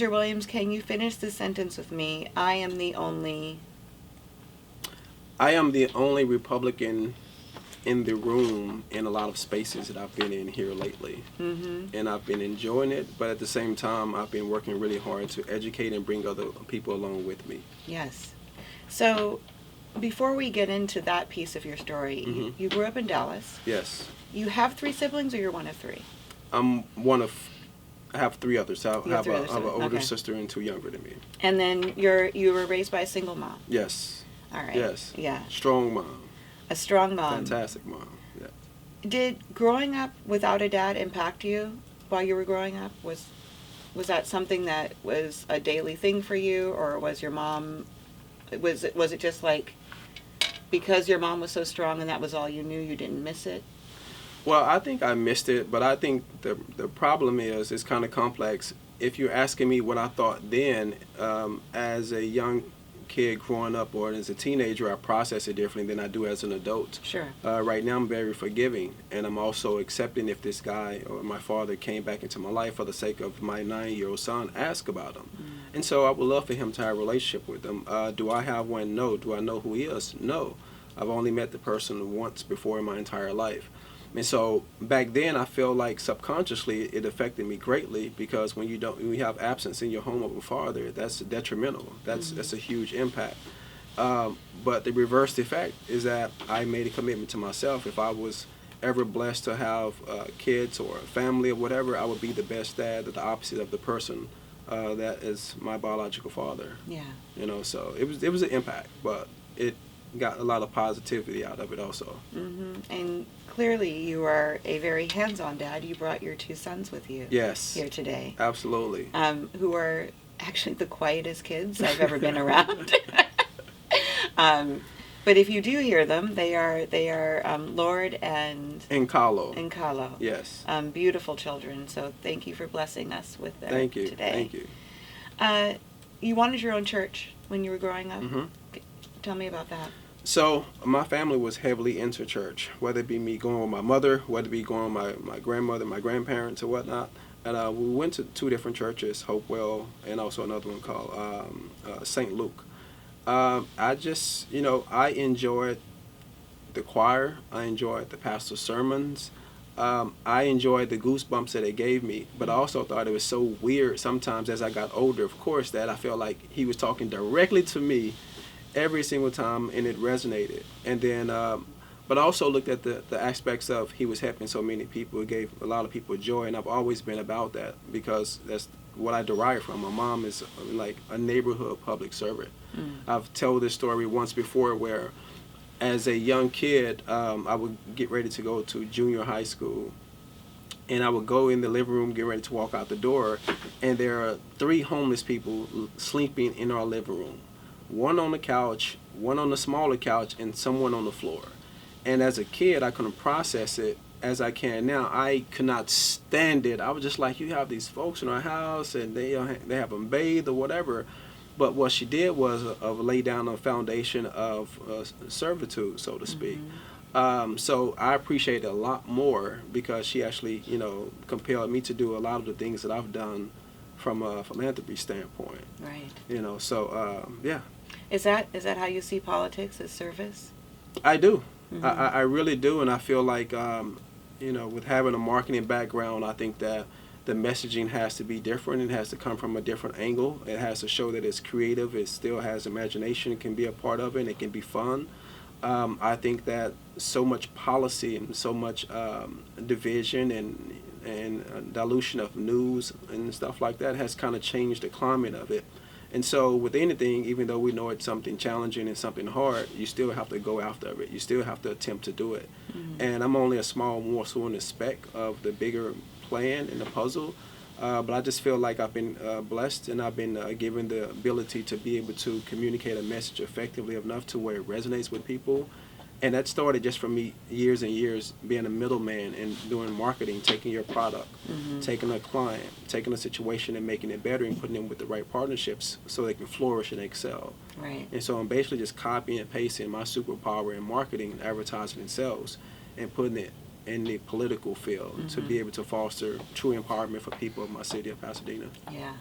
Manager Williams, can you finish this sentence with me? I am the only Republican in the room in a lot of spaces that I've been in here lately. And I've been enjoying it, but at the same time, I've been working really hard to educate and bring other people along with me. Yes. So, before we get into that piece of your story, you grew up in Dallas. Yes. You have 3 siblings, or you're one of 3? I have 3 others. I have an older Okay. sister and 2 younger than me. And then you were raised by a single mom. Yes. All right. Yes. Yeah. Strong mom. A strong mom. Fantastic mom. Yeah. Did growing up without a dad impact you while you were growing up? Was that something that was a daily thing for you, or was your mom? Was it just like because your mom was so strong and that was all you knew, you didn't miss it? Well, I think I missed it, but I think the problem is it's kind of complex. If you're asking me what I thought then, as a young kid growing up or as a teenager, I process it differently than I do as an adult. Sure. Right now I'm very forgiving, and I'm also accepting if this guy or my father came back into my life for the sake of my 9-year-old son, ask about him. And so I would love for him to have a relationship with him. Do I have one? No. Do I know who he is? No. I've only met the person once before in my entire life. And so back then, I feel like subconsciously it affected me greatly, because when you have absence in your home of a father, that's detrimental. That's a huge impact. But the reverse effect is that I made a commitment to myself. If I was ever blessed to have kids or a family or whatever, I would be the best dad, the opposite of the person that is my biological father. Yeah. You know, so it was an impact, but it got a lot of positivity out of it also. And clearly you are a very hands-on dad. You brought your 2 sons with you. Yes. Here today. Absolutely. Who are actually the quietest kids I've ever been around. But if you do hear them, they are Lord and Kalo. Kalo. Yes. Beautiful children. So thank you for blessing us with them Thank you. today. Thank you. You wanted your own church when you were growing up. Tell me about that. So my family was heavily into church, whether it be me going with my mother, whether it be going with my grandmother, my grandparents, or whatnot. And we went to 2 different churches, Hopewell, and also another one called St. Luke. I just, I enjoyed the choir. I enjoyed the pastor's sermons. I enjoyed the goosebumps that it gave me, but I also thought it was so weird sometimes as I got older, of course, that I felt like he was talking directly to me every single time, and it resonated. And then, but I also looked at the aspects of he was helping so many people. It gave a lot of people joy, and I've always been about that because that's what I derive from. My mom is like a neighborhood public servant. I've told this story once before where as a young kid, I would get ready to go to junior high school, and I would go in the living room, get ready to walk out the door, and there are 3 homeless people sleeping in our living room. One on the couch, one on the smaller couch, and someone on the floor. And as a kid, I couldn't process it as I can now. I could not stand it. I was just like, you have these folks in our house, and they haven't bathed or whatever. But what she did was lay down a foundation of servitude, so to speak. So I appreciate it a lot more because she actually, compelled me to do a lot of the things that I've done from a philanthropy standpoint. Right. So yeah. Is that how you see politics, as service? I do. I really do, and I feel like with having a marketing background, I think that the messaging has to be different. It has to come from a different angle. It has to show that it's creative. It still has imagination. It can be a part of it. And it can be fun. I think that so much policy and so much division and dilution of news and stuff like that has kind of changed the climate of it. And so with anything, even though we know it's something challenging and something hard, you still have to go after it. You still have to attempt to do it. And I'm only a small morsel in the speck of the bigger plan in the puzzle. But I just feel like I've been blessed, and I've been given the ability to be able to communicate a message effectively enough to where it resonates with people. And that started just from me years and years being a middleman and doing marketing, taking your product, taking a client, taking a situation and making it better and putting them with the right partnerships so they can flourish and excel. Right. And so I'm basically just copying and pasting my superpower in marketing and advertising and sales and putting it in the political field to be able to foster true empowerment for people of my city of Pasadena. Yeah.